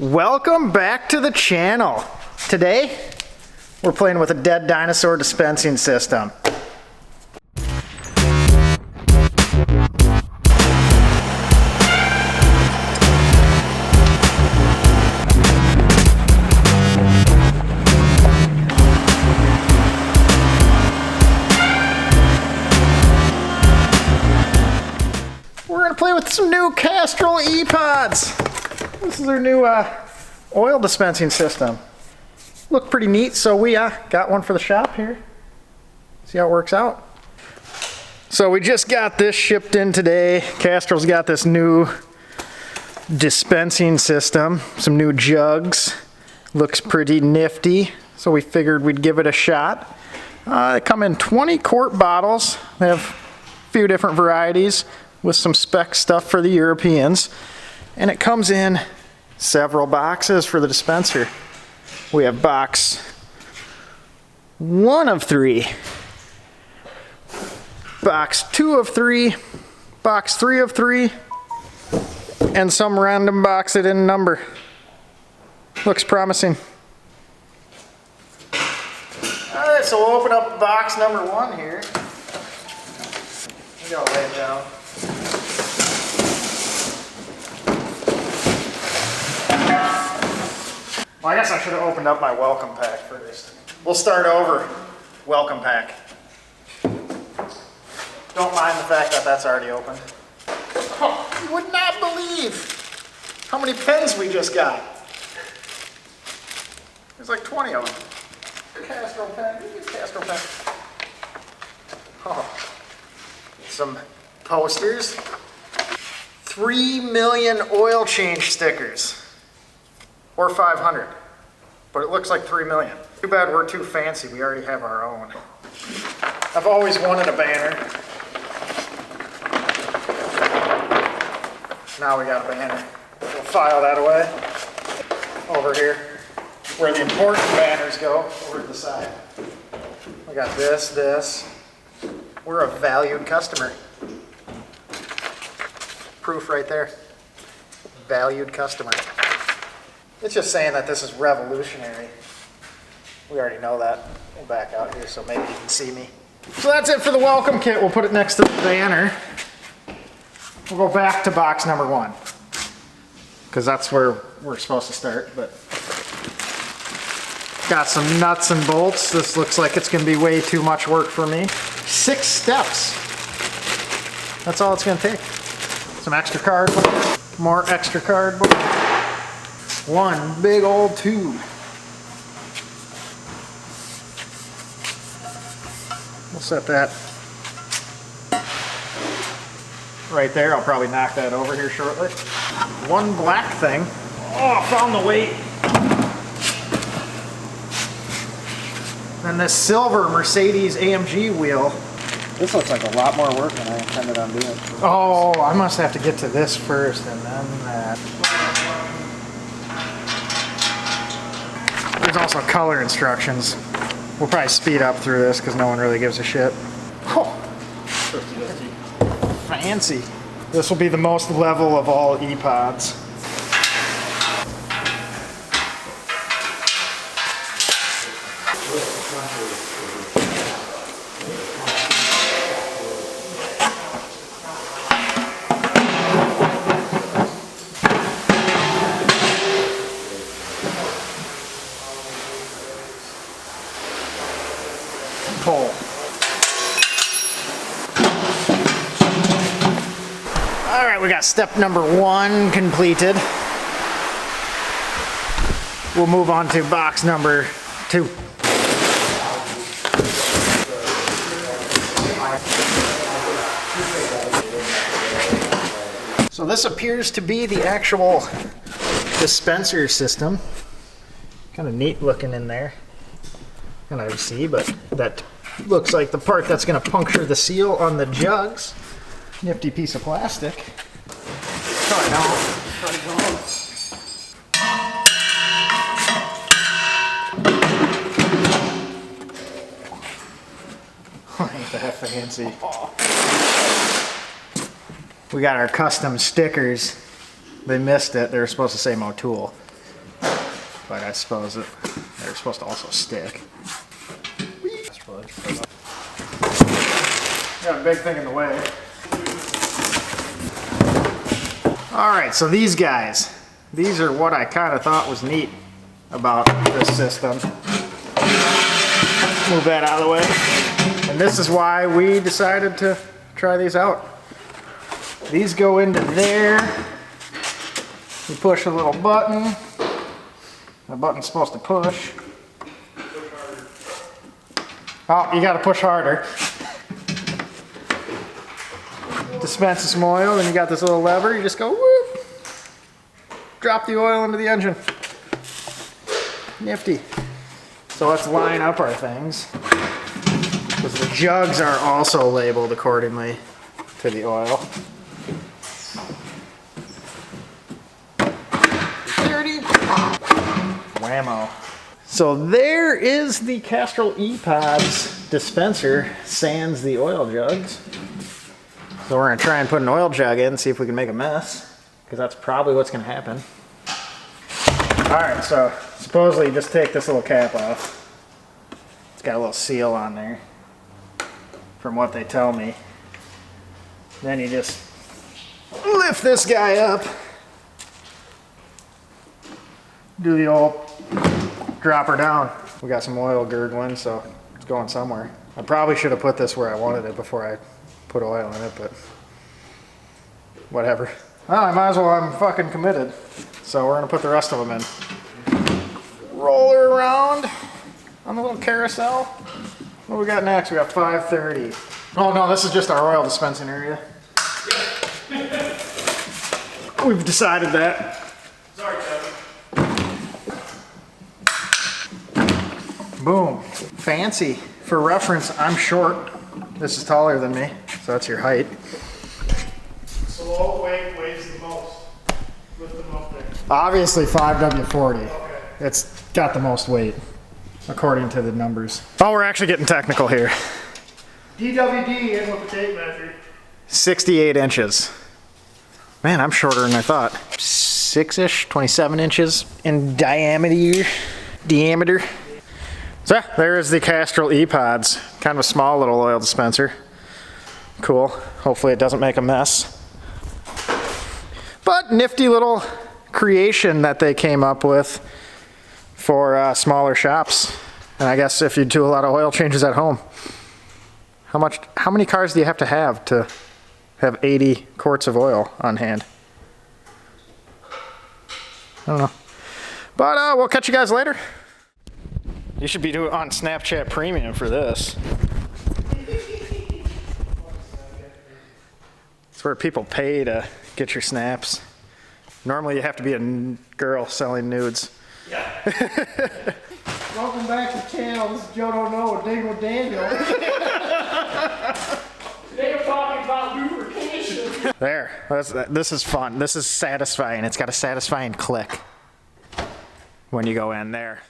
Welcome back to the channel. Today, we're playing with a dead dinosaur dispensing system. We're gonna play with some new Castrol ePods. This is our new oil dispensing system. Look pretty neat, so we got one for the shop here. See how it works out. So we just got this shipped in today. Castrol's got this new dispensing system, some new jugs. Looks pretty nifty, so we figured we'd give it a shot. They come in 20 quart bottles. They have a few different varieties with some spec stuff for the Europeans. And it comes in several boxes for the dispenser. We have box 1 of 3, box 2 of 3, box 3 of 3, and some random box that didn't number. Looks promising. Alright, so we'll open up box number 1 here. Maybe I'll lay it down. Well, I guess I should have opened up my welcome pack first. We'll start over. Welcome pack. Don't mind the fact that that's already opened. Oh, you would not believe how many pens we just got. There's like 20 of them. Castrol pen. Castrol pen. Oh. Some posters. 3 million oil change stickers. Or 500, but it looks like 3 million. Too bad we're too fancy, we already have our own. I've always wanted a banner. Now we got a banner. We'll file that away. Over here, where the important banners go, over to the side. We got this. We're a valued customer. Proof right there. Valued customer. It's just saying that this is revolutionary. We already know that. We'll back out here so maybe you can see me. So that's it for the welcome kit. We'll put it next to the banner. We'll go back to box number 1, because that's where we're supposed to start. But got some nuts and bolts. This looks like it's going to be way too much work for me. 6 steps. That's all it's going to take. Some extra cardboard. More extra cardboard. 1 big old tube. We'll set that right there. I'll probably knock that over here shortly. 1 black thing. Oh, found the weight. And this silver Mercedes AMG wheel. This looks like a lot more work than I intended on doing. Oh, I must have to get to this first and then that. There's also color instructions. We'll probably speed up through this because no one really gives a shit. Oh, fancy. This will be the most level of all ePods. Pull. All right, we got step number 1 completed. We'll move on to box number 2. So this appears to be the actual dispenser system. Kind of neat looking in there. Kind of see, but that looks like the part that's going to puncture the seal on the jugs. Nifty piece of plastic. Oh, ain't that fancy. We got our custom stickers. They missed it. They were supposed to say Motul. but I suppose they're supposed to also stick. Got a big thing in the way. Alright, so these guys. These are what I kind of thought was neat about this system. Move that out of the way. And this is why we decided to try these out. These go into there. You push a little button. The button's supposed to push. Oh, you gotta push harder. Dispense some oil, and you got this little lever, you just go whoop. Drop the oil into the engine. Nifty. So let's line up our things. Because the jugs are also labeled accordingly to the oil. 30. Whammo. So there is the Castrol ePods dispenser, sans the oil jugs. So we're gonna try and put an oil jug in and see if we can make a mess, because that's probably what's gonna happen. All right, so supposedly you just take this little cap off. It's got a little seal on there, from what they tell me. Then you just lift this guy up, do the old drop her down. We got some oil gurgling, so it's going somewhere. I probably should have put this where I wanted it before I put oil in it, but whatever. Well, I might as well, I'm fucking committed. So we're gonna put the rest of them in. Roll her around on the little carousel. What we got next? We got 530. Oh no, this is just our oil dispensing area. We've decided that. Sorry, Kevin. Boom. Fancy. For reference, I'm short. This is taller than me, so that's your height. Slow weight weighs the most. Lift them up there. Obviously 5W40. Okay. It's got the most weight, according to the numbers. Oh, we're actually getting technical here. DWD in with the tape measure. 68 inches. Man, I'm shorter than I thought. 6-ish, 27 inches in diameter. So yeah, there's the Castrol ePods. Kind of a small little oil dispenser. Cool. Hopefully it doesn't make a mess. But nifty little creation that they came up with for smaller shops. And I guess if you do a lot of oil changes at home. How many cars do you have to have 80 quarts of oil on hand? I don't know. But we'll catch you guys later. You should be doing on Snapchat Premium for this. It's where people pay to get your snaps. Normally you have to be a girl selling nudes. Yeah. Welcome back to the channel. This is Joe Don't Know with Dig with Daniel. Today we're talking about lubrication. There. This is fun. This is satisfying. It's got a satisfying click when you go in there.